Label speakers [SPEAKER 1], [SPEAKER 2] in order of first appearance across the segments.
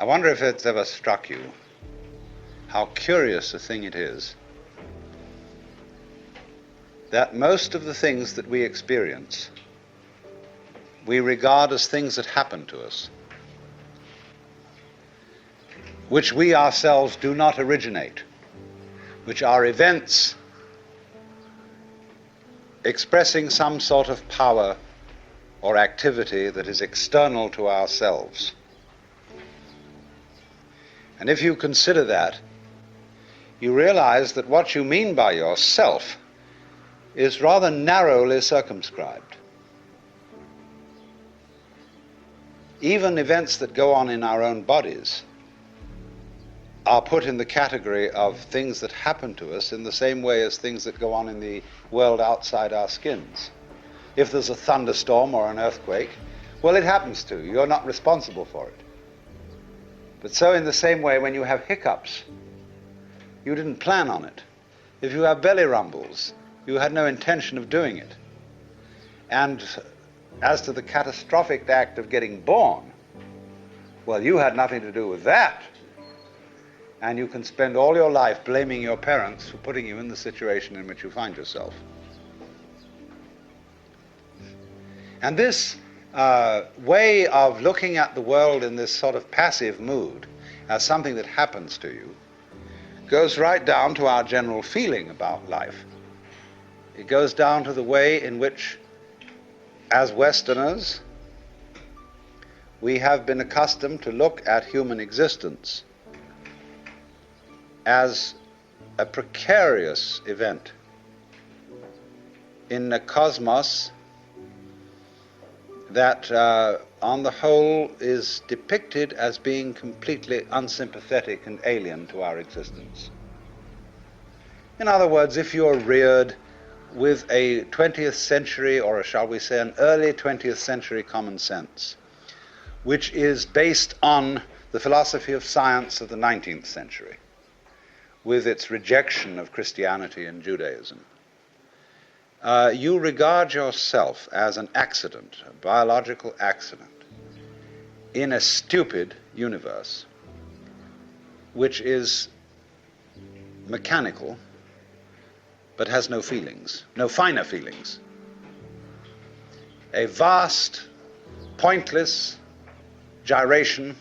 [SPEAKER 1] I wonder if it's ever struck you how curious a thing it is that most of the things that we experience we regard as things that happen to us, which we ourselves do not originate, which are events expressing some sort of power or activity that is external to ourselves. And if you consider that, you realize that what you mean by yourself is rather narrowly circumscribed. Even events that go on in our own bodies are put in the category of things that happen to us in the same way as things that go on in the world outside our skins. If there's a thunderstorm or an earthquake, well, it happens to you. You're not responsible for it. But so in the same way, when you have hiccups, you didn't plan on it. If you have belly rumbles, you had no intention of doing it. And as to the catastrophic act of getting born, well, you had nothing to do with that. And you can spend all your life blaming your parents for putting you in the situation in which you find yourself. And this way of looking at the world in this sort of passive mood as something that happens to you goes right down to our general feeling about life. It goes down to the way in which, as Westerners, we have been accustomed to look at human existence as a precarious event in a cosmos that, on the whole, is depicted as being completely unsympathetic and alien to our existence. In other words, if you're reared with a 20th century, or shall we say an early 20th century common sense, which is based on the philosophy of science of the 19th century, with its rejection of Christianity and Judaism, you regard yourself as an accident, a biological accident, in a stupid universe, which is mechanical, but has no feelings, no finer feelings. A vast, pointless gyration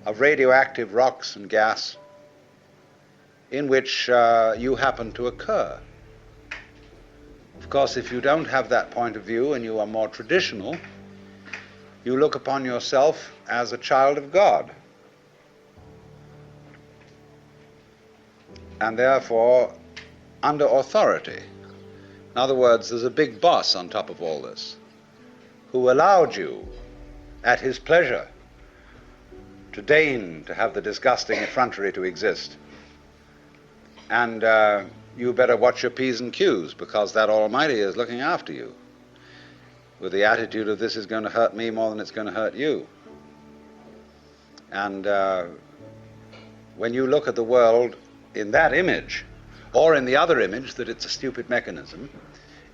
[SPEAKER 1] of radioactive rocks and gas in which you happen to occur. Of course, if you don't have that point of view and you are more traditional, you look upon yourself as a child of God. And therefore, under authority. In other words, there's a big boss on top of all this who allowed you, at his pleasure, to deign to have the disgusting effrontery to exist. And you better watch your P's and Q's, because that Almighty is looking after you with the attitude of this is going to hurt me more than it's going to hurt you. And when you look at the world in that image, or in the other image that it's a stupid mechanism,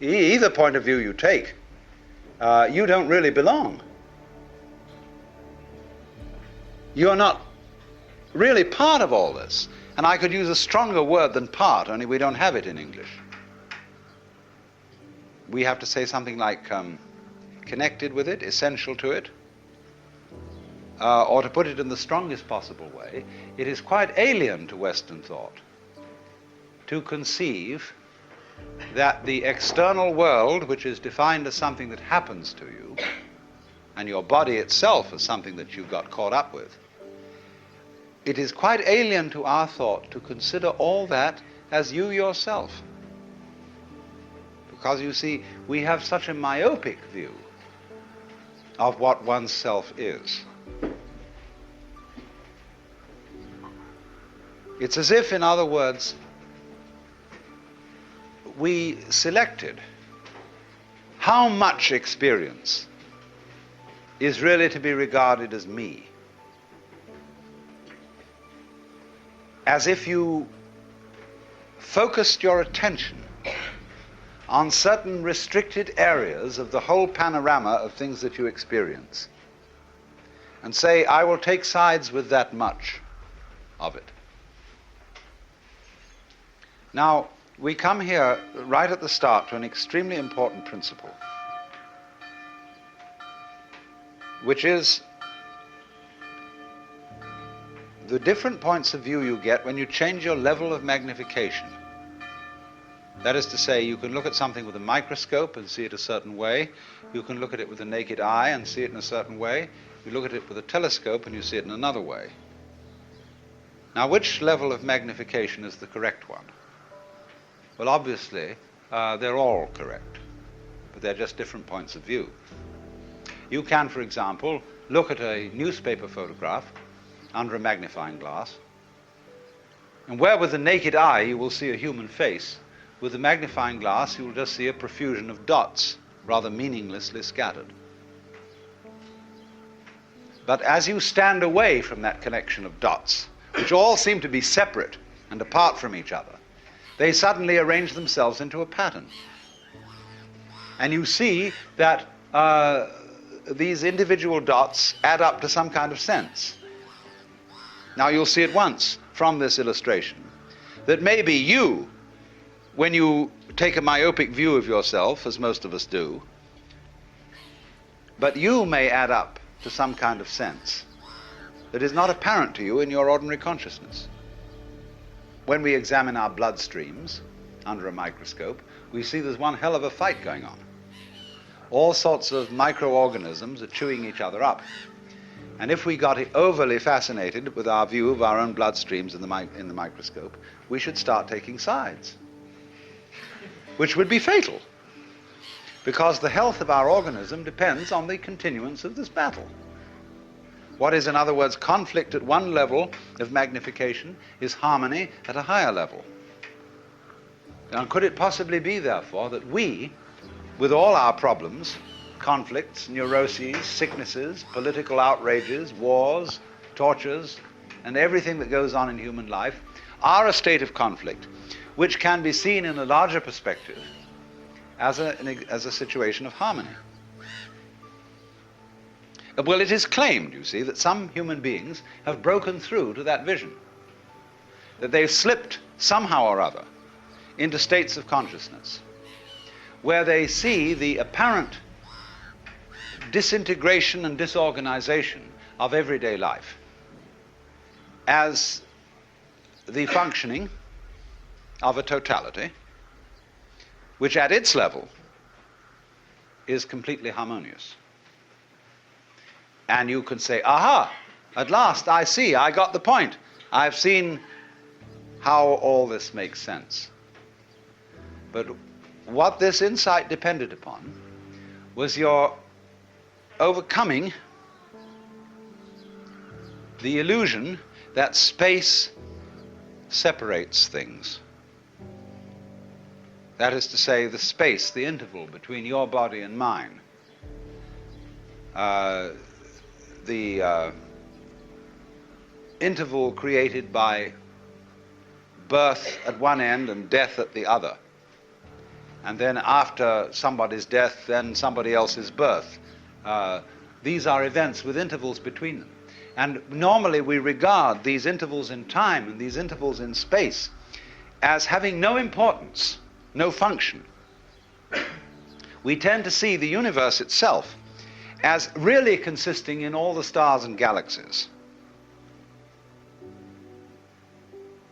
[SPEAKER 1] either point of view you take, you don't really belong. You're not really part of all this. And I could use a stronger word than part, only we don't have it in English. We have to say something like connected with it, essential to it, or to put it in the strongest possible way, it is quite alien to Western thought to conceive that the external world, which is defined as something that happens to you, and your body itself as something that you've got caught up with, it is quite alien to our thought to consider all that as you yourself. Because you see, we have such a myopic view of what oneself is. It's as if, in other words, we selected how much experience is really to be regarded as me. As if you focused your attention on certain restricted areas of the whole panorama of things that you experience, and say, I will take sides with that much of it. Now, we come here right at the start to an extremely important principle, which is the different points of view you get when you change your level of magnification. That is to say, you can look at something with a microscope and see it a certain way. You can look at it with the naked eye and see it in a certain way. You look at it with a telescope and you see it in another way. Now, which level of magnification is the correct one? Well, obviously, they're all correct, but they're just different points of view. You can, for example, look at a newspaper photograph under a magnifying glass, and where with the naked eye you will see a human face, with the magnifying glass you will just see a profusion of dots, rather meaninglessly scattered. But as you stand away from that collection of dots, which all seem to be separate and apart from each other, they suddenly arrange themselves into a pattern. And you see that these individual dots add up to some kind of sense. Now you'll see at once from this illustration that maybe you, when you take a myopic view of yourself, as most of us do, but you may add up to some kind of sense that is not apparent to you in your ordinary consciousness. When we examine our blood streams under a microscope, we see there's one hell of a fight going on. All sorts of microorganisms are chewing each other up. And if we got overly fascinated with our view of our own bloodstreams in the microscope, we should start taking sides, which would be fatal, because the health of our organism depends on the continuance of this battle. What is, in other words, conflict at one level of magnification is harmony at a higher level. Now, could it possibly be, therefore, that we, with all our problems, conflicts, neuroses, sicknesses, political outrages, wars, tortures, and everything that goes on in human life, are a state of conflict which can be seen in a larger perspective as a situation of harmony? Well, it is claimed, you see, that some human beings have broken through to that vision, that they've slipped somehow or other into states of consciousness where they see the apparent disintegration and disorganization of everyday life as the functioning of a totality which at its level is completely harmonious. And you can say, aha, at last I see, I got the point. I've seen how all this makes sense. But what this insight depended upon was your overcoming the illusion that space separates things. That is to say, the space, the interval between your body and mine. The interval created by birth at one end and death at the other. And then after somebody's death, then somebody else's birth. These are events with intervals between them. And normally we regard these intervals in time and these intervals in space as having no importance, no function. We tend to see the universe itself as really consisting in all the stars and galaxies.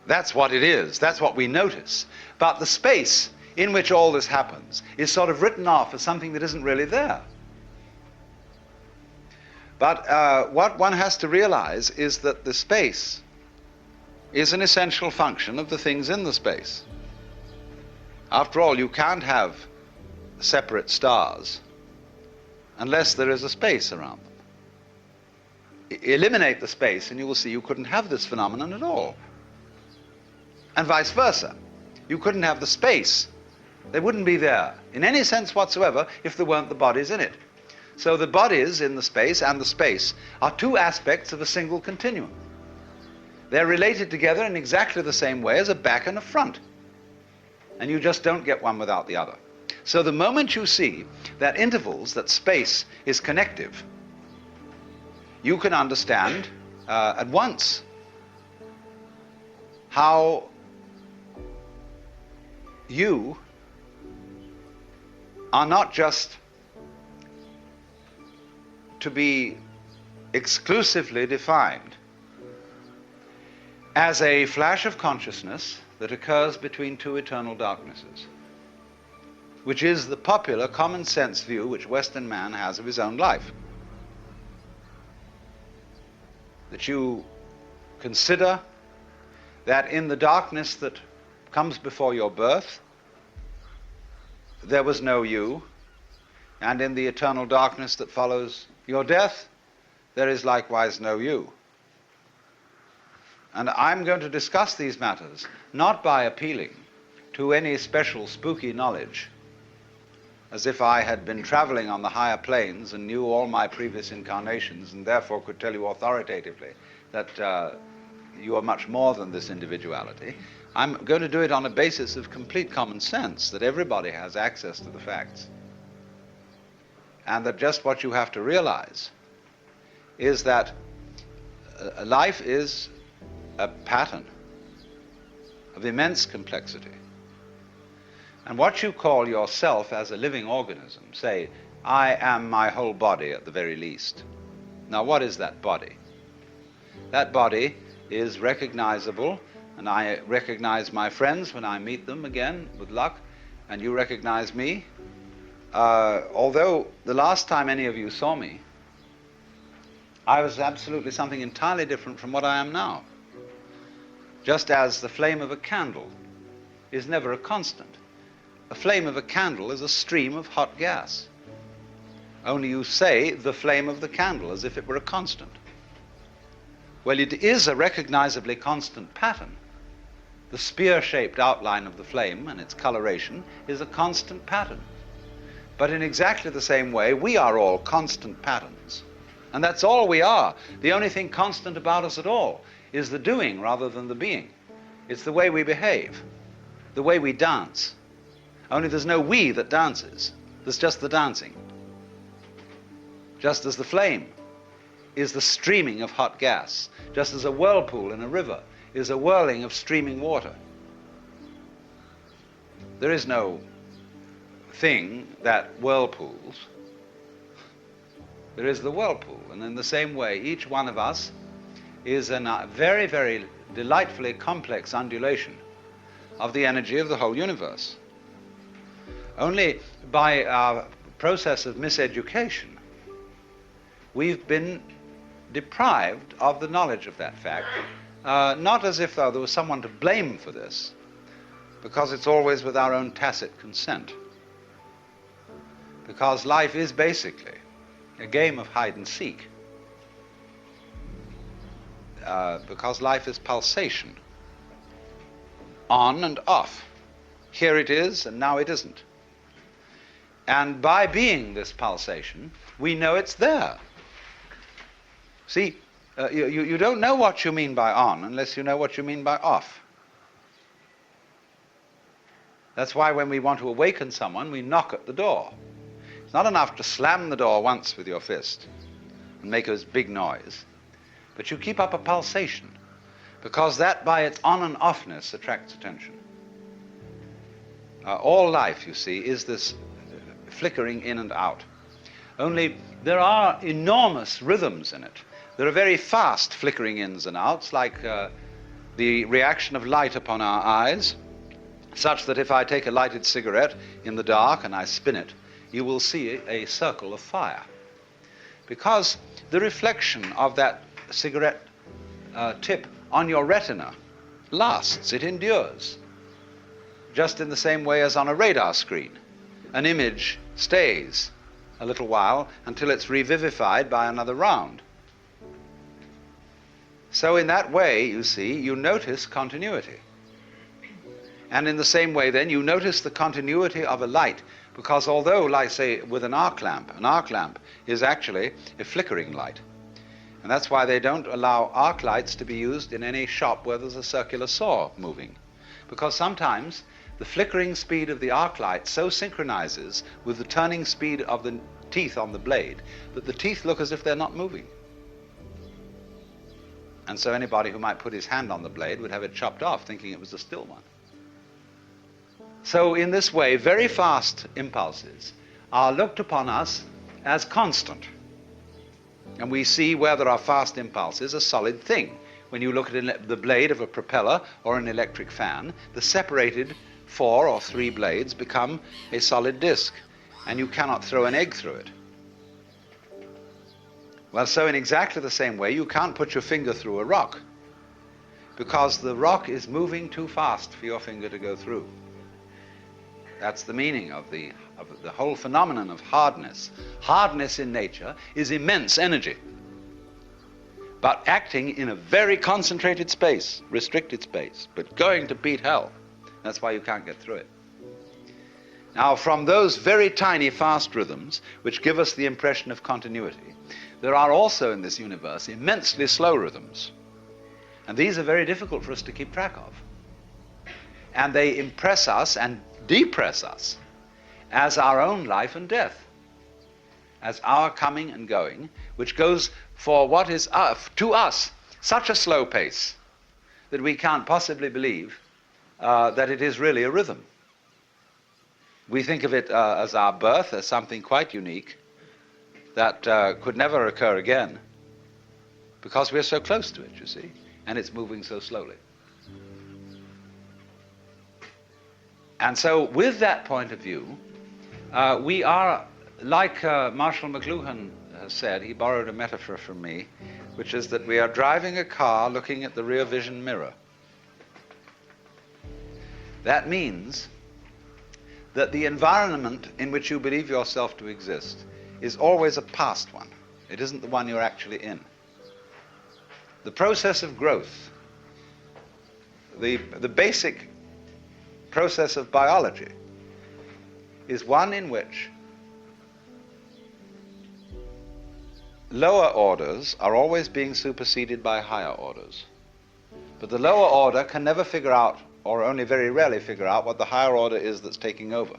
[SPEAKER 1] That's what it is. That's what we notice. But the space in which all this happens is sort of written off as something that isn't really there. But what one has to realize is that the space is an essential function of the things in the space. After all, you can't have separate stars unless there is a space around them. Eliminate the space and you will see you couldn't have this phenomenon at all. And vice versa. You couldn't have the space. They wouldn't be there in any sense whatsoever if there weren't the bodies in it. So the bodies in the space and the space are two aspects of a single continuum. They're related together in exactly the same way as a back and a front. And you just don't get one without the other. So the moment you see that intervals, that space is connective, you can understand at once how you are not just to be exclusively defined as a flash of consciousness that occurs between two eternal darknesses, which is the popular common sense view which Western man has of his own life. That you consider that in the darkness that comes before your birth, there was no you, and in the eternal darkness that follows your death, there is likewise no you. And I'm going to discuss these matters not by appealing to any special spooky knowledge, as if I had been traveling on the higher planes and knew all my previous incarnations and therefore could tell you authoritatively that you are much more than this individuality. I'm going to do it on a basis of complete common sense, that everybody has access to the facts. And that just what you have to realize is that life is a pattern of immense complexity. And what you call yourself as a living organism, say, I am my whole body at the very least. Now, what is that body? That body is recognizable, and I recognize my friends when I meet them again, with luck, and you recognize me. Although the last time any of you saw me, I was absolutely something entirely different from what I am now. Just as the flame of a candle is never a constant. A flame of a candle is a stream of hot gas. Only you say the flame of the candle as if it were a constant. Well, it is a recognizably constant pattern. The spear-shaped outline of the flame and its coloration is a constant pattern. But in exactly the same way, we are all constant patterns. And that's all we are. The only thing constant about us at all is the doing rather than the being. It's the way we behave, the way we dance. Only there's no we that dances. There's just the dancing. Just as the flame is the streaming of hot gas, just as a whirlpool in a river is a whirling of streaming water. There is no thing that whirlpools. There is the whirlpool. And in the same way, each one of us is a very, very delightfully complex undulation of the energy of the whole universe. Only by our process of miseducation, we've been deprived of the knowledge of that fact, not as if though there was someone to blame for this, because it's always with our own tacit consent. Because life is basically a game of hide and seek. Because life is pulsation, on and off. Here it is, and now it isn't. And by being this pulsation, we know it's there. See, you don't know what you mean by on unless you know what you mean by off. That's why when we want to awaken someone, we knock at the door. It's not enough to slam the door once with your fist and make a big noise, but you keep up a pulsation, because that by its on and offness attracts attention. All life, you see, is this flickering in and out. Only there are enormous rhythms in it. There are very fast flickering ins and outs, like the reaction of light upon our eyes, such that if I take a lighted cigarette in the dark and I spin it, you will see a circle of fire. Because the reflection of that cigarette tip on your retina lasts, it endures. Just in the same way as on a radar screen. An image stays a little while until it's revivified by another round. So in that way, you see, you notice continuity. And in the same way then, you notice the continuity of a light, because although, like say, with an arc lamp is actually a flickering light. And that's why they don't allow arc lights to be used in any shop where there's a circular saw moving. Because sometimes the flickering speed of the arc light so synchronizes with the turning speed of the teeth on the blade that the teeth look as if they're not moving. And so anybody who might put his hand on the blade would have it chopped off, thinking it was a still one. So in this way, very fast impulses are looked upon us as constant. And we see where there are fast impulses a solid thing. When you look at the blade of a propeller or an electric fan, the separated 4 or 3 blades become a solid disc, and you cannot throw an egg through it. Well, so in exactly the same way, you can't put your finger through a rock, because the rock is moving too fast for your finger to go through. That's the meaning of the whole phenomenon of hardness. Hardness in nature is immense energy, but acting in a very concentrated space, restricted space, but going to beat hell. That's why you can't get through it. Now, from those very tiny fast rhythms, which give us the impression of continuity, there are also in this universe immensely slow rhythms. And these are very difficult for us to keep track of. And they impress us and depress us as our own life and death, as our coming and going, which goes for what is to us such a slow pace that we can't possibly believe that it is really a rhythm. We think of it as our birth, as something quite unique that could never occur again, because we're so close to it, you see, and it's moving so slowly. And so with that point of view, we are, like Marshall McLuhan has said, he borrowed a metaphor from me, which is that we are driving a car looking at the rear vision mirror. That means that the environment in which you believe yourself to exist is always a past one. It isn't the one you're actually in. The process of growth, the basic process of biology, is one in which lower orders are always being superseded by higher orders. But the lower order can never figure out, or only very rarely figure out, what the higher order is that's taking over,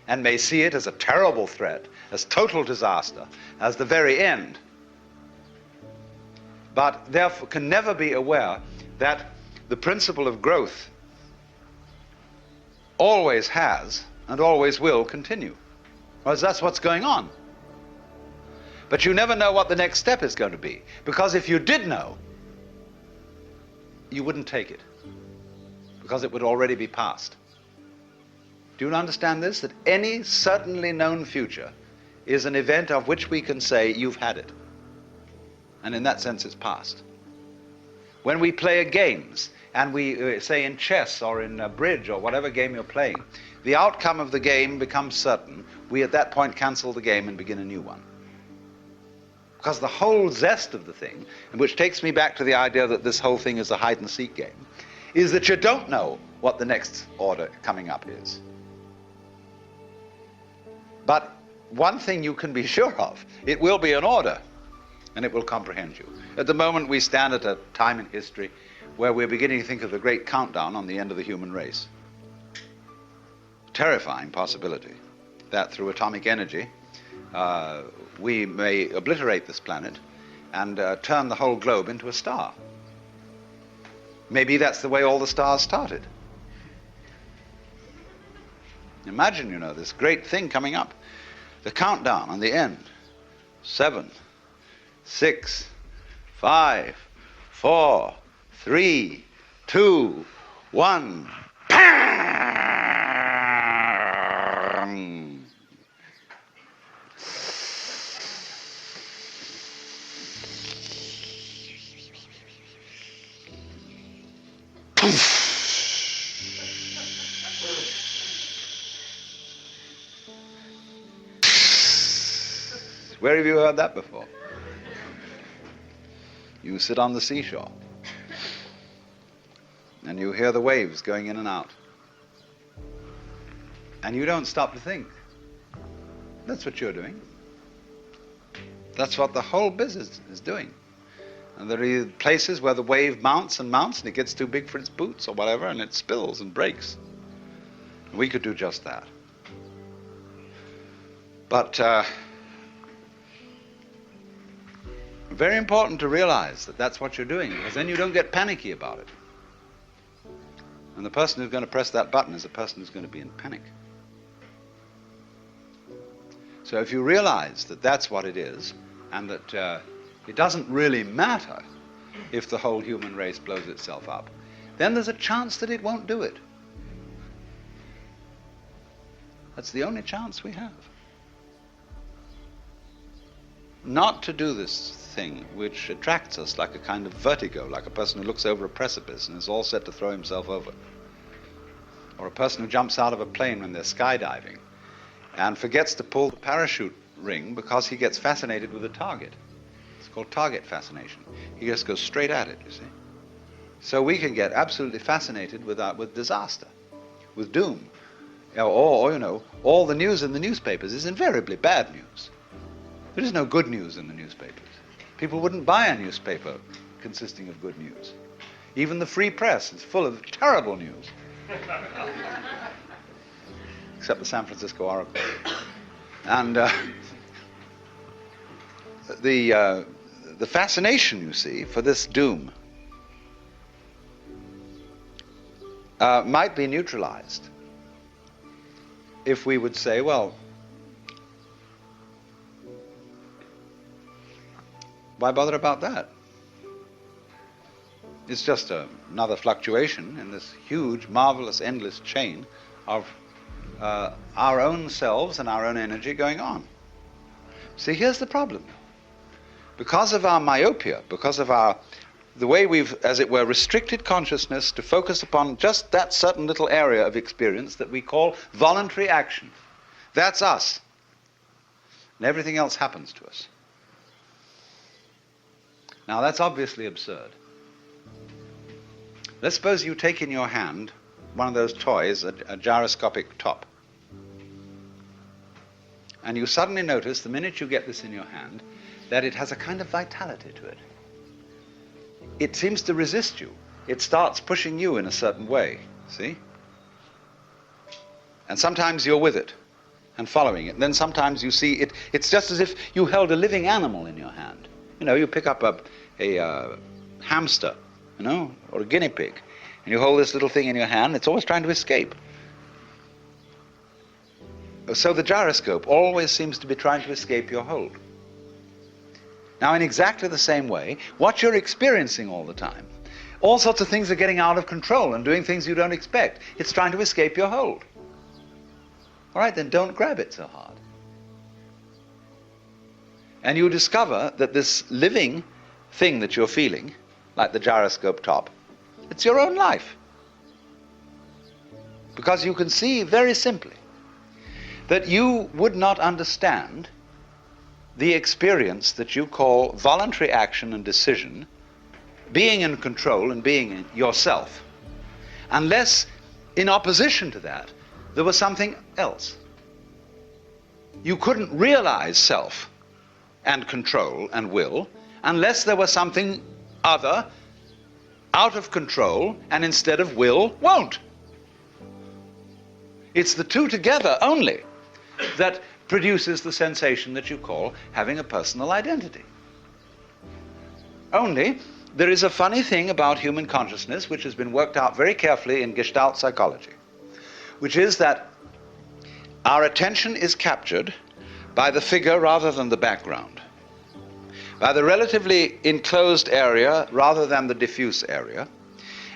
[SPEAKER 1] and may see it as a terrible threat, as total disaster, as the very end, but therefore can never be aware that the principle of growth always has and always will continue, because that's what's going on. But you never know what the next step is going to be, because if you did know, you wouldn't take it, because it would already be past. Do you understand this? That any certainly known future is an event of which we can say, you've had it. And in that sense, it's past. When we play games, and we say in chess or in bridge or whatever game you're playing, the outcome of the game becomes certain. We at that point cancel the game and begin a new one. Because the whole zest of the thing, and which takes me back to the idea that this whole thing is a hide-and-seek game, is that you don't know what the next order coming up is. But one thing you can be sure of, it will be an order, and it will comprehend you. At the moment, we stand at a time in history where we're beginning to think of the great countdown on the end of the human race. Terrifying possibility that through atomic energy, we may obliterate this planet and turn the whole globe into a star. Maybe that's the way all the stars started. Imagine, you know, this great thing coming up. The countdown on the end. 7, 6, 5, 4, 3, 2, 1. Bang! Where have you heard that before? You sit on the seashore and you hear the waves going in and out, and you don't stop to think. That's what you're doing. That's what the whole business is doing. And there are places where the wave mounts and mounts and it gets too big for its boots or whatever, and it spills and breaks. And we could do just that. But Very important to realize that that's what you're doing, because then you don't get panicky about it. And the person who's going to press that button is a person who's going to be in panic. So if you realize that that's what it is, and that it doesn't really matter if the whole human race blows itself up, then there's a chance that it won't do it. That's the only chance we have. Not to do this thing which attracts us like a kind of vertigo, like a person who looks over a precipice and is all set to throw himself over. Or a person who jumps out of a plane when they're skydiving and forgets to pull the parachute ring because he gets fascinated with a target. It's called target fascination. He just goes straight at it, you see. So we can get absolutely fascinated with disaster, with doom. Or, you know, all the news in the newspapers is invariably bad news. There is no good news in the newspapers. People wouldn't buy a newspaper consisting of good news. Even the free press is full of terrible news. Except the San Francisco Oracle. And the fascination, you see, for this doom might be neutralized if we would say, well, why bother about that? It's just another fluctuation in this huge, marvelous, endless chain of our own selves and our own energy going on. See, here's the problem. Because of our myopia, because of the way we've, as it were, restricted consciousness to focus upon just that certain little area of experience that we call voluntary action. That's us. And everything else happens to us. Now, that's obviously absurd. Let's suppose you take in your hand one of those toys, a gyroscopic top. And you suddenly notice, the minute you get this in your hand, that it has a kind of vitality to it. It seems to resist you. It starts pushing you in a certain way, see? And sometimes you're with it and following it. And then sometimes you see it. It's just as if you held a living animal in your hand. You know, you pick up a hamster, you know, or a guinea pig, and you hold this little thing in your hand. It's always trying to escape. So the gyroscope always seems to be trying to escape your hold. Now, in exactly the same way, what you're experiencing all the time, all sorts of things are getting out of control and doing things you don't expect. It's trying to escape your hold. All right, then don't grab it so hard. And you discover that this living thing that you're feeling, like the gyroscope top, it's your own life. Because you can see very simply that you would not understand the experience that you call voluntary action and decision, being in control and being in yourself, unless in opposition to that there was something else. You couldn't realize self and control and will unless there was something other, out of control, and instead of will, won't. It's the two together only that produces the sensation that you call having a personal identity. Only, there is a funny thing about human consciousness which has been worked out very carefully in Gestalt psychology, which is that our attention is captured by the figure rather than the background, by the relatively enclosed area rather than the diffuse area,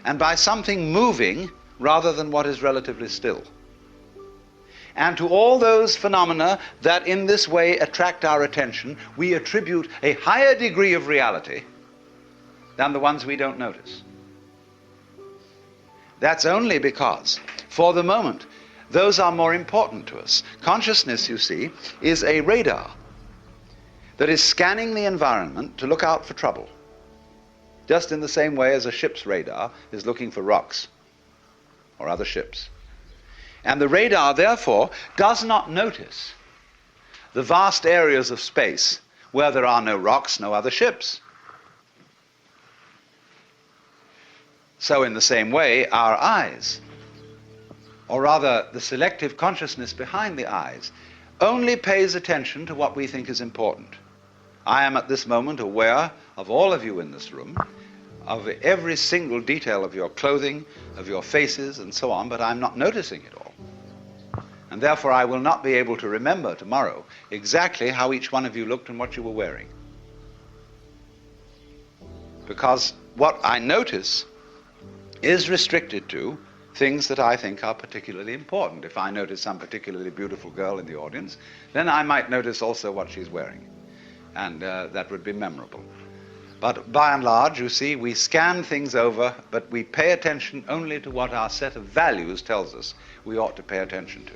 [SPEAKER 1] and by something moving rather than what is relatively still. And to all those phenomena that in this way attract our attention, we attribute a higher degree of reality than the ones we don't notice. That's only because, for the moment, those are more important to us. Consciousness, you see, is a radar that is scanning the environment to look out for trouble, just in the same way as a ship's radar is looking for rocks or other ships. And the radar, therefore, does not notice the vast areas of space where there are no rocks, no other ships. So in the same way, our eyes, or rather the selective consciousness behind the eyes, only pays attention to what we think is important. I am at this moment aware of all of you in this room, of every single detail of your clothing, of your faces, and so on, but I'm not noticing it all. And therefore I will not be able to remember tomorrow exactly how each one of you looked and what you were wearing. Because what I notice is restricted to things that I think are particularly important. If I notice some particularly beautiful girl in the audience, then I might notice also what she's wearing. And that would be memorable. But by and large, you see, we scan things over, but we pay attention only to what our set of values tells us we ought to pay attention to.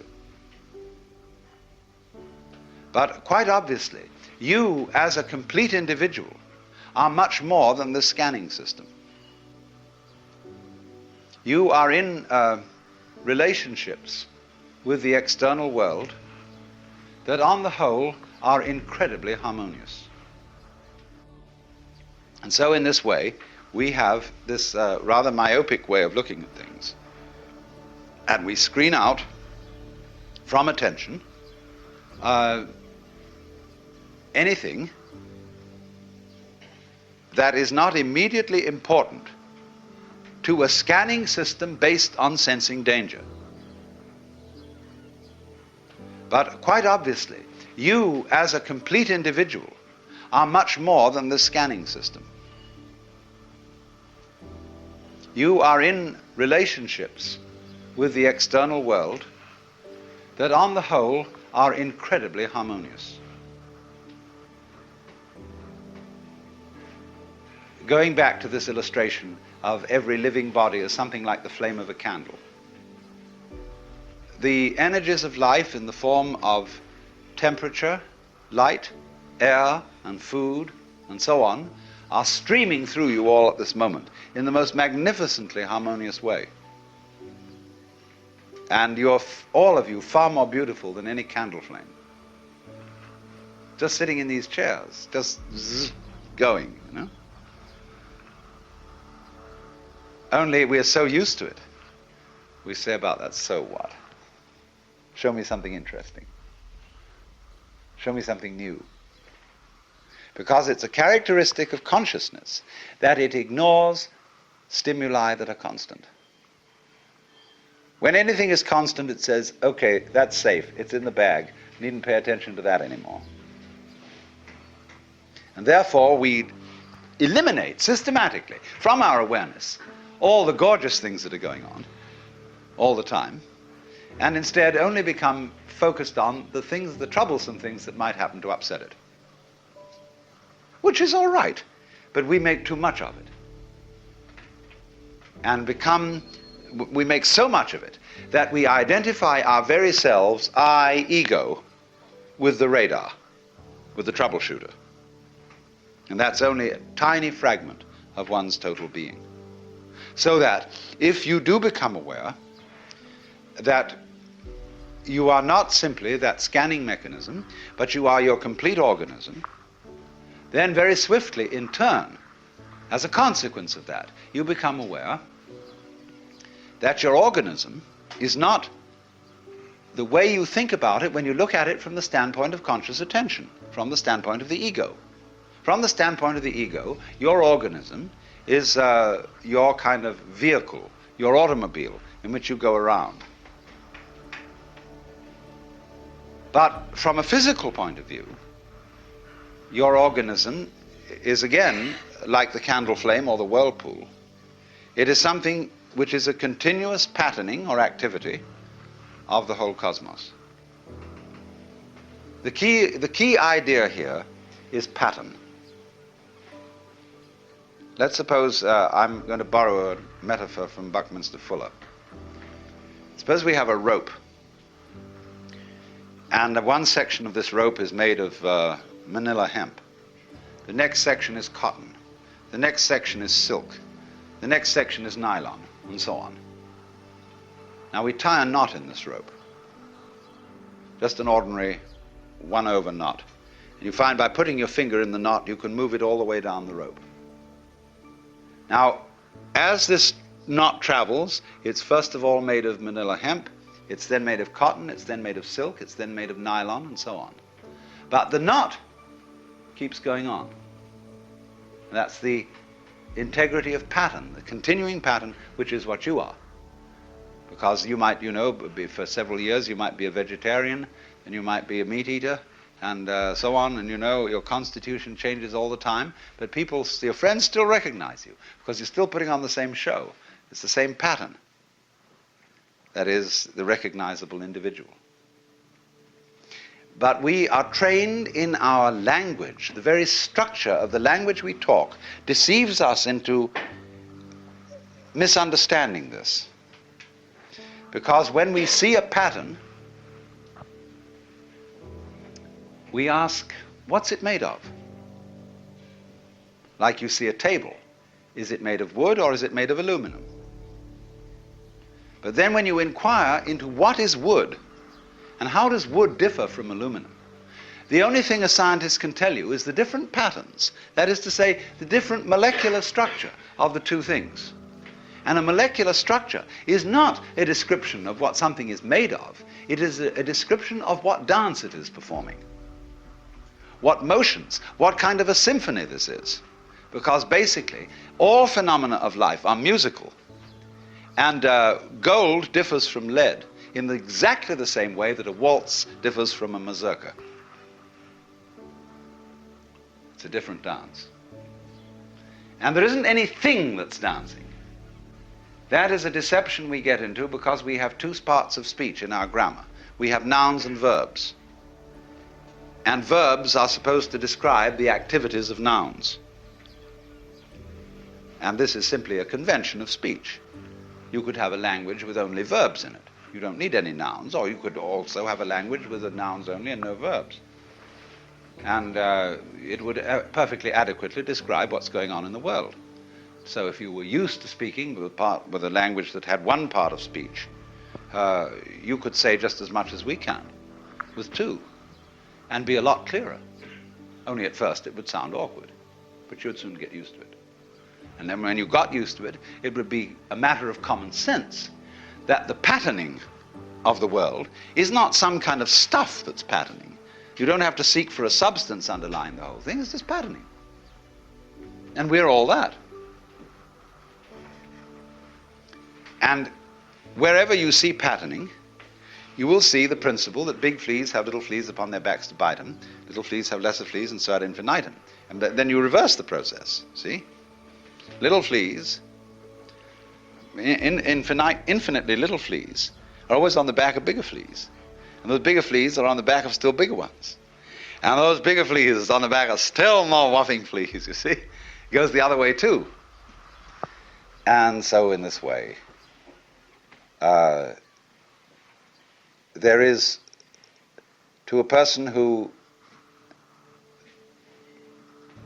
[SPEAKER 1] But quite obviously, you as a complete individual are much more than the scanning system. You are in relationships with the external world that on the whole are incredibly harmonious. And so in this way, we have this rather myopic way of looking at things. And we screen out from attention anything that is not immediately important to a scanning system based on sensing danger. But quite obviously, you as a complete individual are much more than the scanning system. You are in relationships with the external world that on the whole are incredibly harmonious. Going back to this illustration of every living body as something like the flame of a candle. The energies of life in the form of temperature, light, air, and food, and so on, are streaming through you all at this moment in the most magnificently harmonious way. And you're, all of you, far more beautiful than any candle flame. Just sitting in these chairs, just going, you know? Only we are so used to it. We say about that, so what? Show me something interesting. Show me something new. Because it's a characteristic of consciousness that it ignores stimuli that are constant. When anything is constant, it says, okay, that's safe, it's in the bag, needn't pay attention to that anymore. And therefore we eliminate systematically from our awareness all the gorgeous things that are going on all the time, and instead only become focused on the things, the troublesome things that might happen to upset it. Which is all right, but we make too much of it. And we make so much of it that we identify our very selves, I, ego, with the radar, with the troubleshooter. And that's only a tiny fragment of one's total being. So that if you do become aware that you are not simply that scanning mechanism, but you are your complete organism, then very swiftly, in turn, as a consequence of that, you become aware that your organism is not the way you think about it when you look at it from the standpoint of conscious attention, from the standpoint of the ego. From the standpoint of the ego, your organism is your kind of vehicle, your automobile in which you go around. But from a physical point of view, your organism is again like the candle flame or the whirlpool. It is something which is a continuous patterning or activity of the whole cosmos. The key idea here is pattern. Let's suppose I'm going to borrow a metaphor from Buckminster Fuller. Suppose we have a rope, and one section of this rope is made of manila hemp. The next section is cotton. The next section is silk. The next section is nylon, and so on. Now we tie a knot in this rope. Just an ordinary 1/over knot. And you find by putting your finger in the knot, you can move it all the way down the rope. Now, as this knot travels, it's first of all made of manila hemp, it's then made of cotton, it's then made of silk, it's then made of nylon, and so on. But the knot keeps going on. And that's the integrity of pattern, the continuing pattern, which is what you are. Because you might, for several years you might be a vegetarian, and you might be a meat eater, and so on, and your constitution changes all the time, but your friends still recognize you, because you're still putting on the same show. It's the same pattern. That is the recognizable individual. But we are trained in our language. The very structure of the language we talk deceives us into misunderstanding this. Because when we see a pattern, we ask, what's it made of? Like you see a table. Is it made of wood or is it made of aluminum? But then when you inquire into what is wood, and how does wood differ from aluminum, the only thing a scientist can tell you is the different patterns. That is to say, the different molecular structure of the two things. And a molecular structure is not a description of what something is made of. It is a description of what dance it is performing. What motions, what kind of a symphony this is. Because basically, all phenomena of life are musical. And gold differs from lead in exactly the same way that a waltz differs from a mazurka. It's a different dance. And there isn't anything that's dancing. That is a deception we get into because we have two parts of speech in our grammar. We have nouns and verbs. And verbs are supposed to describe the activities of nouns. And this is simply a convention of speech. You could have a language with only verbs in it. You don't need any nouns, or you could also have a language with the nouns only and no verbs. And it would perfectly adequately describe what's going on in the world. So if you were used to speaking with a language that had one part of speech, you could say just as much as we can with two, and be a lot clearer. Only at first it would sound awkward, but you'd soon get used to it. And then when you got used to it, it would be a matter of common sense that the patterning of the world is not some kind of stuff that's patterning. You don't have to seek for a substance underlying the whole thing, it's just patterning. And we're all that. And wherever you see patterning, you will see the principle that big fleas have little fleas upon their backs to bite them, little fleas have lesser fleas, and so ad infinitum. And then you reverse the process, see? Little fleas, infinitely little fleas, are always on the back of bigger fleas. And those bigger fleas are on the back of still bigger ones. And those bigger fleas are on the back of still more whopping fleas, you see? It goes the other way too. And so in this way, there is, to a person who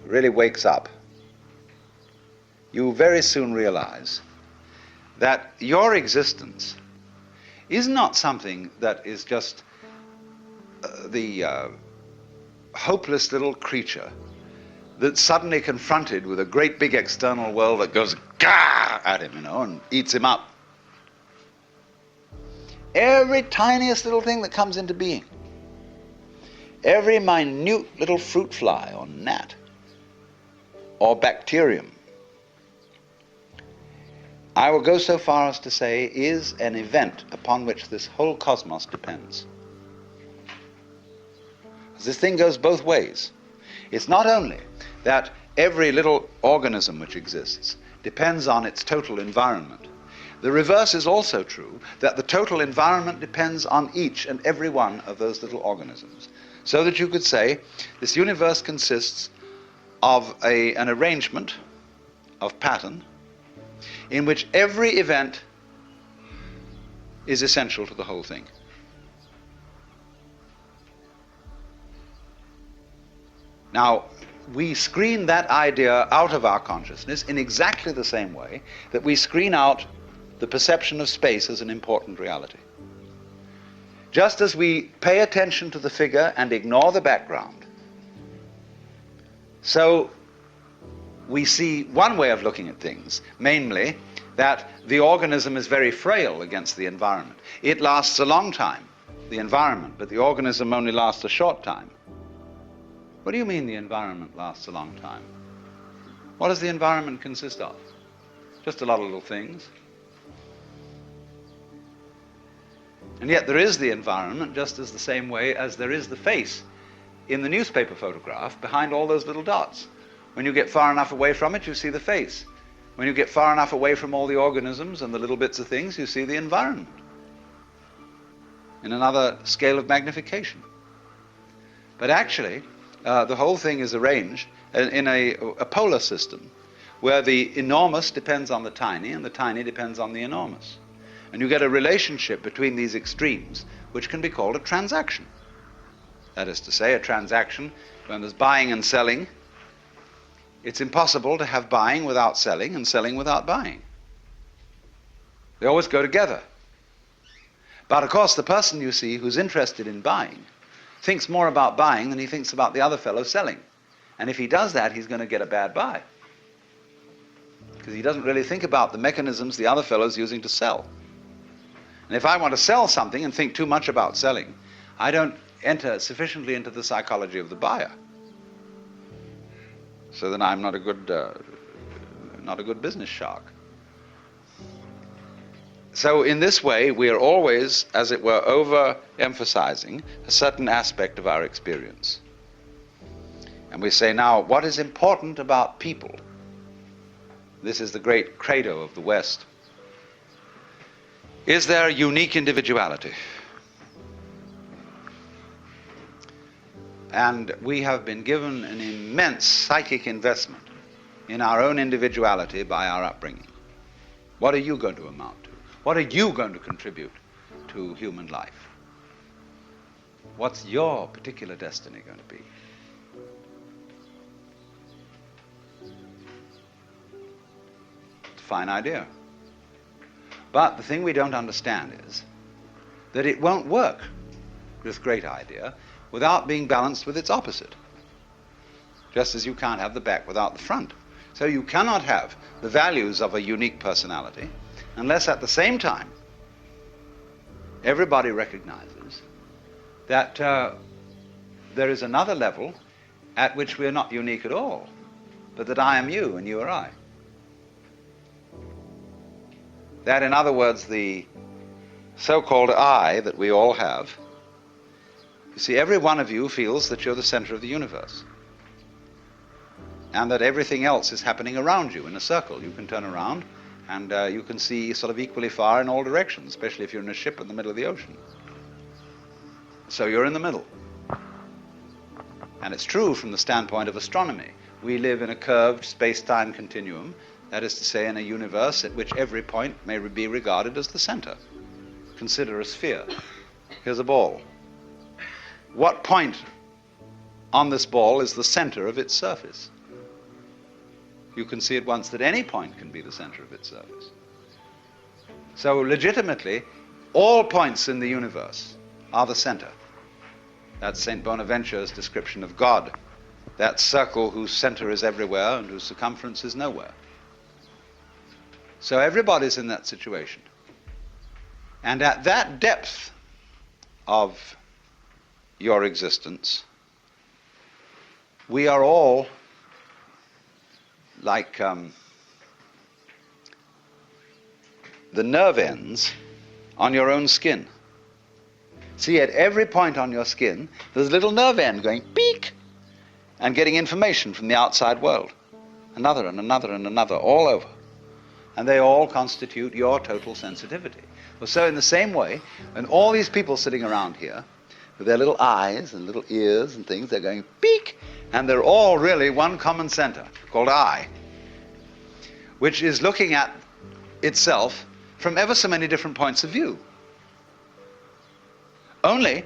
[SPEAKER 1] really wakes up, you very soon realize that your existence is not something that is just the hopeless little creature that's suddenly confronted with a great big external world that goes gah at him, and eats him up. Every tiniest little thing that comes into being, every minute little fruit fly or gnat or bacterium, I will go so far as to say is an event upon which this whole cosmos depends. This thing goes both ways. It's not only that every little organism which exists depends on its total environment. The reverse is also true, that the total environment depends on each and every one of those little organisms. So that you could say this universe consists of an arrangement of pattern in which every event is essential to the whole thing. Now, we screen that idea out of our consciousness in exactly the same way that we screen out the perception of space as an important reality. Just as we pay attention to the figure and ignore the background, so we see one way of looking at things, namely that the organism is very frail against the environment. It lasts a long time, the environment, but the organism only lasts a short time. What do you mean the environment lasts a long time? What does the environment consist of? Just a lot of little things. And yet there is the environment just as the same way as there is the face in the newspaper photograph behind all those little dots. When you get far enough away from it, you see the face. When you get far enough away from all the organisms and the little bits of things, you see the environment in another scale of magnification. But actually, the whole thing is arranged in a polar system where the enormous depends on the tiny and the tiny depends on the enormous. And you get a relationship between these extremes which can be called a transaction. That is to say, a transaction when there's buying and selling. It's impossible to have buying without selling and selling without buying. They always go together. But of course, the person you see who's interested in buying thinks more about buying than he thinks about the other fellow selling. And if he does that, he's going to get a bad buy. Because he doesn't really think about the mechanisms the other fellow's using to sell. And if I want to sell something and think too much about selling, I don't enter sufficiently into the psychology of the buyer. So then I'm not a good business shark. So in this way, we are always, as it were, overemphasizing a certain aspect of our experience. And we say, now, what is important about people? This is the great credo of the West. Is there unique individuality? And we have been given an immense psychic investment in our own individuality by our upbringing. What are you going to amount to? What are you going to contribute to human life? What's your particular destiny going to be? It's a fine idea. But the thing we don't understand is that it won't work, this great idea, without being balanced with its opposite. Just as you can't have the back without the front. So you cannot have the values of a unique personality unless at the same time everybody recognizes that there is another level at which we are not unique at all, but that I am you and you are I. That, in other words, the so-called I that we all have, you see, every one of you feels that you're the center of the universe and that everything else is happening around you in a circle. You can turn around and you can see sort of equally far in all directions, especially if you're in a ship in the middle of the ocean. So you're in the middle. And it's true from the standpoint of astronomy. We live in a curved space-time continuum, that is to say, in a universe at which every point may be regarded as the center. Consider a sphere. Here's a ball. What point on this ball is the center of its surface? You can see at once that any point can be the center of its surface. So legitimately, all points in the universe are the center. That's St. Bonaventure's description of God, that circle whose center is everywhere and whose circumference is nowhere. So everybody's in that situation. And at that depth of your existence, we are all like the nerve ends on your own skin. See, at every point on your skin, there's a little nerve end going beep and getting information from the outside world. Another and another and another, all over. And they all constitute your total sensitivity. Well, so in the same way, when all these people sitting around here, with their little eyes and little ears and things, they're going peek, and they're all really one common center called I, which is looking at itself from ever so many different points of view. Only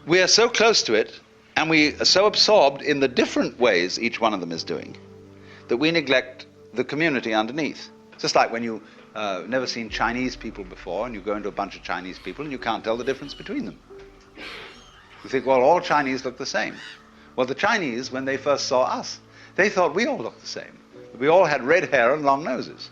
[SPEAKER 1] we are so close to it and we are so absorbed in the different ways each one of them is doing that we neglect the community underneath. Just like when you never seen Chinese people before and you go into a bunch of Chinese people and you can't tell the difference between them. You think, well, all Chinese look the same. Well, the Chinese, when they first saw us, they thought we all looked the same. We all had red hair and long noses.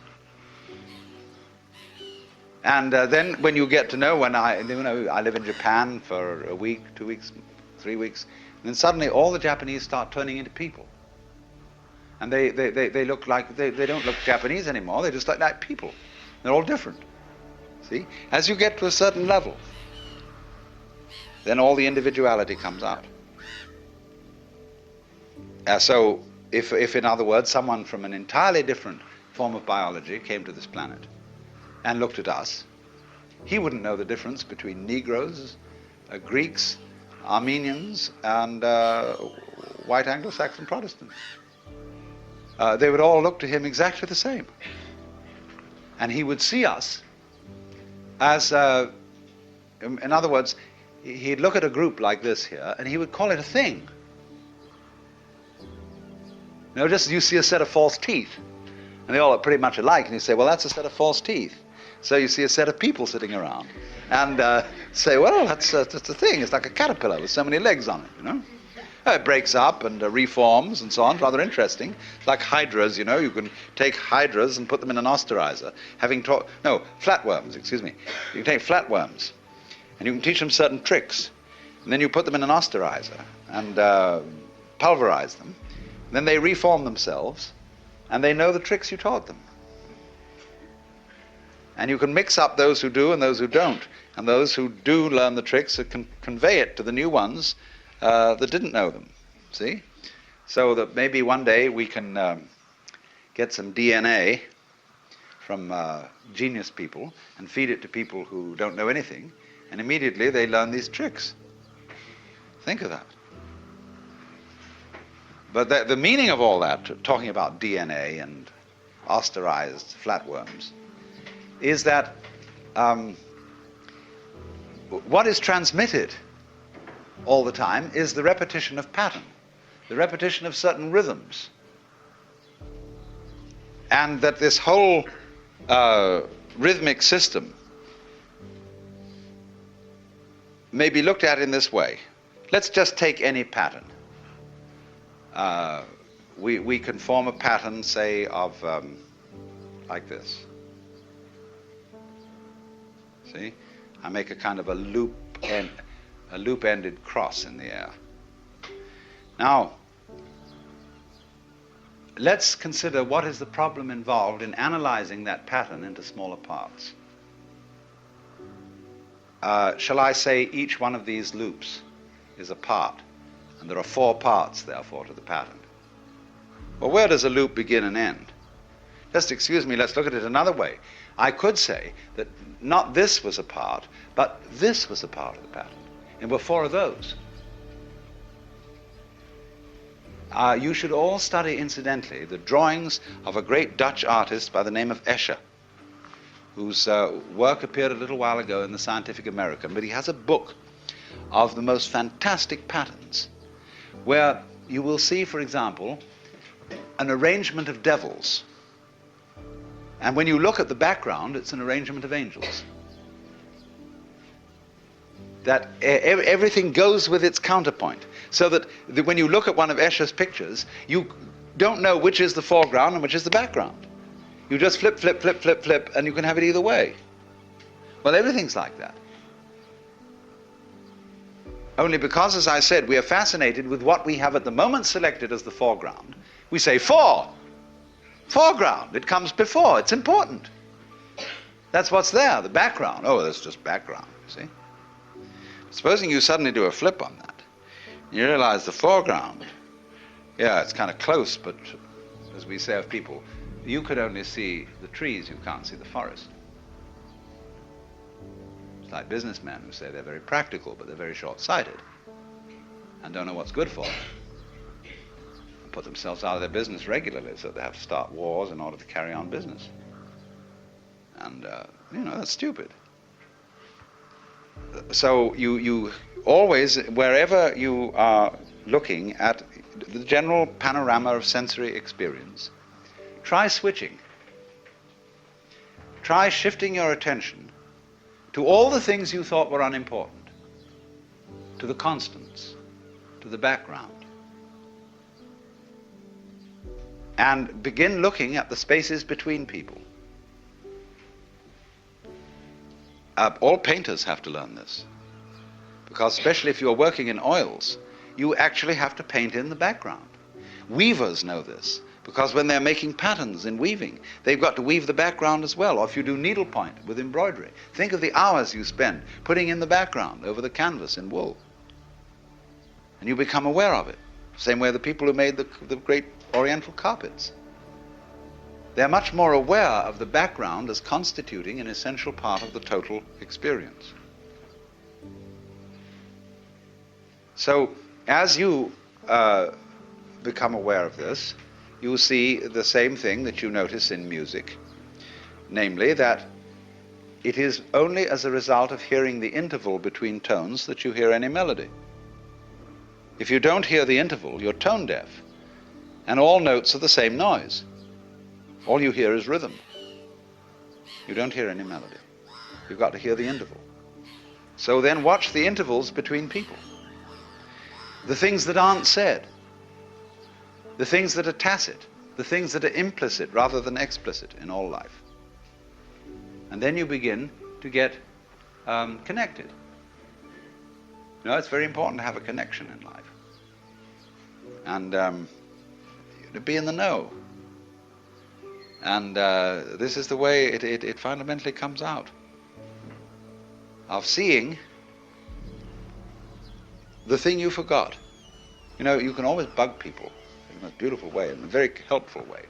[SPEAKER 1] And then when you get to know, I live in Japan for a week, 2 weeks, 3 weeks, And then suddenly all the Japanese start turning into people. And they look like, they don't look Japanese anymore, they just look like people. They're all different. See? As you get to a certain level, then all the individuality comes out. So, if in other words, someone from an entirely different form of biology came to this planet and looked at us, he wouldn't know the difference between Negroes, Greeks, Armenians, and white Anglo-Saxon Protestants. They would all look to him exactly the same. And he would see us as, in other words, he'd look at a group like this here, and he would call it a thing. Just you see a set of false teeth, and they all look pretty much alike, and you say, well, that's a set of false teeth. So you see a set of people sitting around, and say, well, that's a thing. It's like a caterpillar with so many legs on it, It breaks up and reforms and so on. It's rather interesting. It's like hydras, you can take hydras and put them in an osterizer. Flatworms, excuse me. You can take flatworms, and you can teach them certain tricks, and then you put them in an osterizer and pulverize them. Then they reform themselves, and they know the tricks you taught them. And you can mix up those who do and those who don't. And those who do learn the tricks can convey it to the new ones that didn't know them. See? So that maybe one day we can get some DNA from genius people and feed it to people who don't know anything, and immediately they learn these tricks. Think of that. But the meaning of all that, talking about DNA and osterized flatworms, is that what is transmitted all the time is the repetition of pattern, the repetition of certain rhythms. And that this whole rhythmic system may be looked at in this way. Let's just take any pattern. We can form a pattern, say, of like this. See? I make a kind of a loop-ended cross in the air. Now, let's consider what is the problem involved in analyzing that pattern into smaller parts. Shall I say each one of these loops is a part, and there are 4 parts, therefore, to the pattern? Well, where does a loop begin and end? Just excuse me, let's look at it another way. I could say that not this was a part, but this was a part of the pattern. And there were 4 of those. You should all study, incidentally, the drawings of a great Dutch artist by the name of Escher, whose work appeared a little while ago in the Scientific American, but he has a book of the most fantastic patterns, where you will see, for example, an arrangement of devils. And when you look at the background, it's an arrangement of angels. That everything goes with its counterpoint. So that when you look at one of Escher's pictures, you don't know which is the foreground and which is the background. You just flip, flip, flip, flip, flip, and you can have it either way. Well, everything's like that. Only because, as I said, we are fascinated with what we have at the moment selected as the foreground. We say, foreground. It comes before. It's important. That's what's there, the background. Oh, that's just background, see? Supposing you suddenly do a flip on that, you realize the foreground, yeah, it's kind of close, but as we say of people, you could only see the trees, you can't see the forest. It's like businessmen who say they're very practical, but they're very short-sighted and don't know what's good for them. And put themselves out of their business regularly, so they have to start wars in order to carry on business. And, that's stupid. So you always, wherever you are looking at the general panorama of sensory experience, try switching. Try shifting your attention to all the things you thought were unimportant, to the constants, to the background, and begin looking at the spaces between people. All painters have to learn this, because especially if you're working in oils, you actually have to paint in the background. Weavers know this, because when they're making patterns in weaving, they've got to weave the background as well. Or if you do needlepoint with embroidery, think of the hours you spend putting in the background over the canvas in wool. And you become aware of it. Same way the people who made the great Oriental carpets. They're much more aware of the background as constituting an essential part of the total experience. So, as you become aware of this, you see the same thing that you notice in music, namely that it is only as a result of hearing the interval between tones that you hear any melody. If you don't hear the interval, you're tone deaf, and all notes are the same noise. All you hear is rhythm. You don't hear any melody. You've got to hear the interval. So then watch the intervals between people. The things that aren't said, the things that are tacit, the things that are implicit rather than explicit in all life. And then you begin to get connected. You know, it's very important to have a connection in life. And to be in the know. And this is the way it fundamentally comes out. Of seeing the thing you forgot. You know, you can always bug people in a beautiful way, in a very helpful way,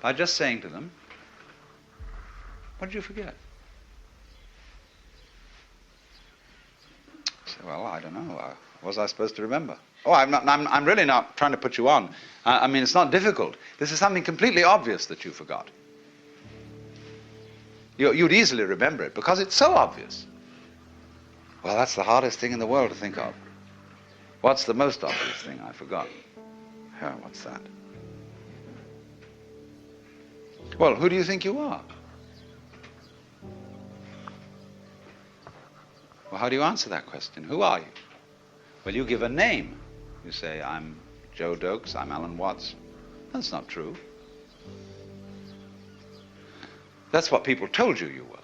[SPEAKER 1] by just saying to them, what did you forget? I say, well, I don't know. What was I supposed to remember? Oh, I'm really not trying to put you on. I mean, it's not difficult. This is something completely obvious that you forgot. You'd easily remember it because it's so obvious. Well, that's the hardest thing in the world to think of. What's the most obvious thing I forgot? Yeah, what's that? Well, who do you think you are? Well, how do you answer that question? Who are you? Well, you give a name. You say, I'm Joe Dokes, I'm Alan Watts. That's not true. That's what people told you you were.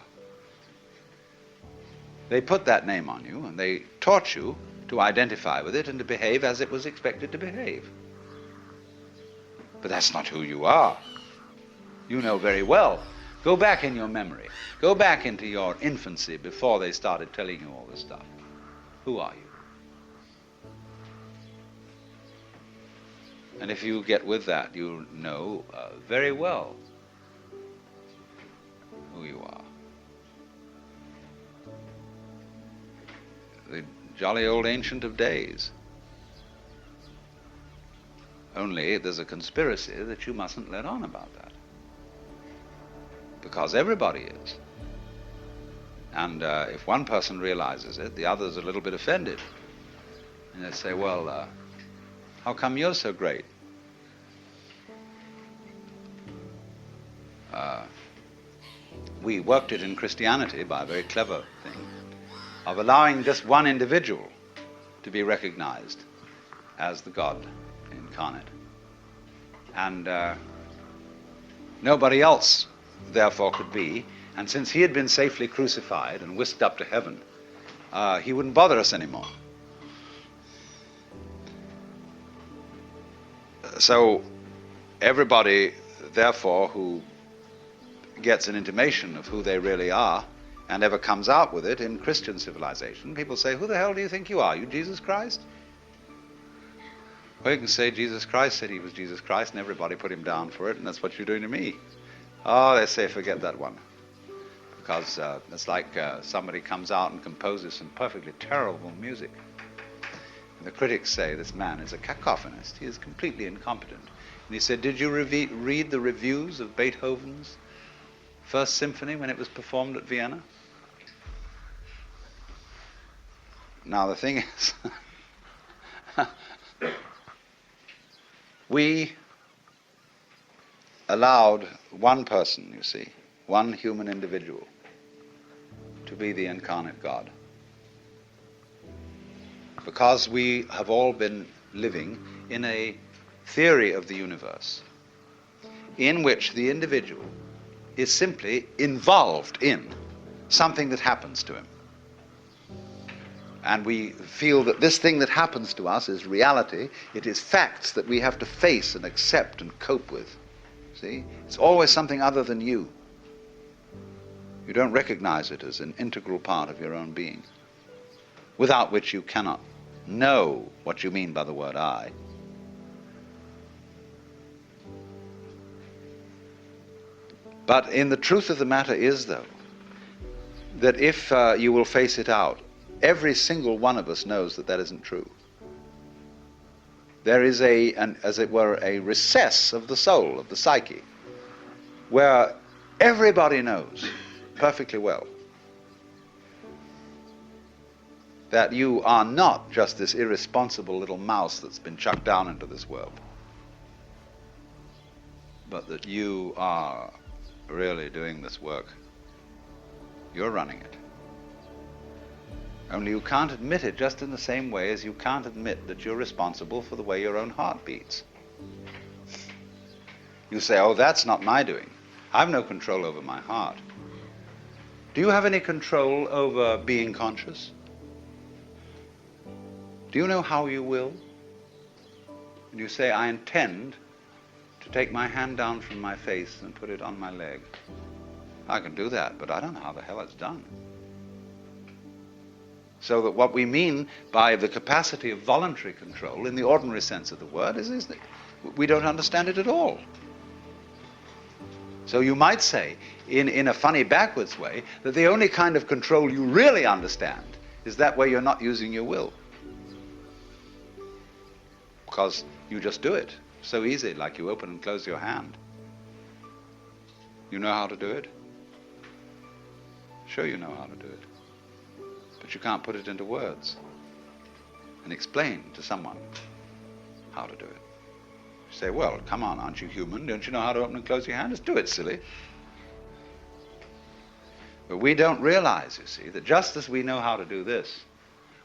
[SPEAKER 1] They put that name on you, and they taught you to identify with it and to behave as it was expected to behave. But that's not who you are. You know very well. Go back in your memory. Go back into your infancy before they started telling you all this stuff. Who are you? And if you get with that, you know very well who you are. The jolly old Ancient of Days. Only there's a conspiracy that you mustn't let on about that. Because everybody is. And if one person realizes it, the other's a little bit offended. And they say, well, how come you're so great? We worked it in Christianity by a very clever thing of allowing just one individual to be recognized as the God incarnate. And nobody else, therefore, could be. And since he had been safely crucified and whisked up to heaven, he wouldn't bother us anymore. So everybody, therefore, who gets an intimation of who they really are and ever comes out with it in Christian civilization, people say, who the hell do you think you are? You Jesus Christ? Well, you can say Jesus Christ said he was Jesus Christ and everybody put him down for it, and that's what you're doing to me. Oh, they say, forget that one. Because it's like somebody comes out and composes some perfectly terrible music. And the critics say this man is a cacophonist. He is completely incompetent. And he said, did you read the reviews of Beethoven's First Symphony when it was performed at Vienna? Now the thing is, we allowed one person, you see, one human individual, to be the incarnate God. Because we have all been living in a theory of the universe in which the individual is simply involved in something that happens to him. And we feel that this thing that happens to us is reality. It is facts that we have to face and accept and cope with. See? It's always something other than you. You don't recognize it as an integral part of your own being, without which you cannot know what you mean by the word I. But in the truth of the matter is, though, that if you will face it out, every single one of us knows that that isn't true. There is as it were, a recess of the soul, of the psyche, where everybody knows perfectly well that you are not just this irresponsible little mouse that's been chucked down into this world, but that you are really doing this work. You're running it. Only you can't admit it, just in the same way as you can't admit that you're responsible for the way your own heart beats. You say, oh, that's not my doing. I've no control over my heart. Do you have any control over being conscious? Do you know how you will? And you say, I intend to take my hand down from my face and put it on my leg. I can do that, but I don't know how the hell it's done. So that what we mean by the capacity of voluntary control, in the ordinary sense of the word, is that we don't understand it at all. So you might say, in a funny backwards way, that the only kind of control you really understand is that where you're not using your will. Because you just do it so easy, like you open and close your hand. You know how to do it? Sure you know how to do it. But you can't put it into words and explain to someone how to do it. You say, well, come on, aren't you human? Don't you know how to open and close your hand? Just do it, silly. But we don't realize, you see, that just as we know how to do this,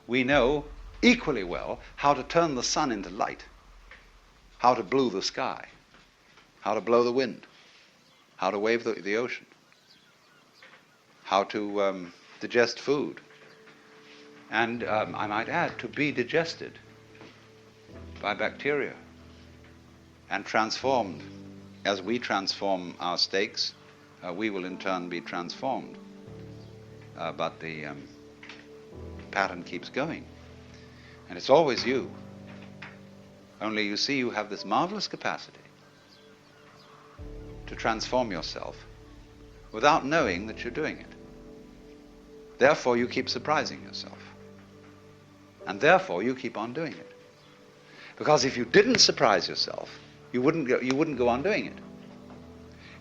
[SPEAKER 1] we know equally well how to turn the sun into light, how to blue the sky, how to blow the wind, how to wave the ocean, how to digest food, and I might add, to be digested by bacteria and transformed. As we transform our steaks, we will in turn be transformed. But the pattern keeps going. And it's always you. Only you see, you have this marvelous capacity to transform yourself without knowing that you're doing it. Therefore, you keep surprising yourself. And therefore, you keep on doing it. Because if you didn't surprise yourself, you wouldn't go on doing it.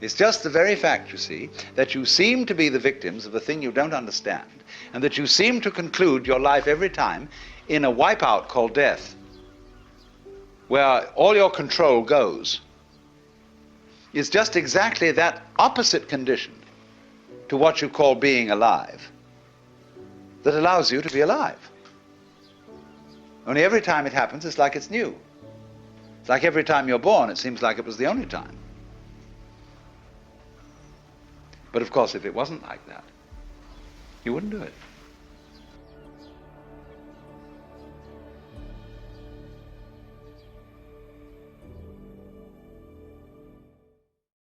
[SPEAKER 1] It's just the very fact, you see, that you seem to be the victims of a thing you don't understand, and that you seem to conclude your life every time in a wipeout called death, where all your control goes, is just exactly that opposite condition to what you call being alive that allows you to be alive. Only every time it happens, it's like it's new. It's like every time you're born, it seems like it was the only time. But of course, if it wasn't like that, you wouldn't do it.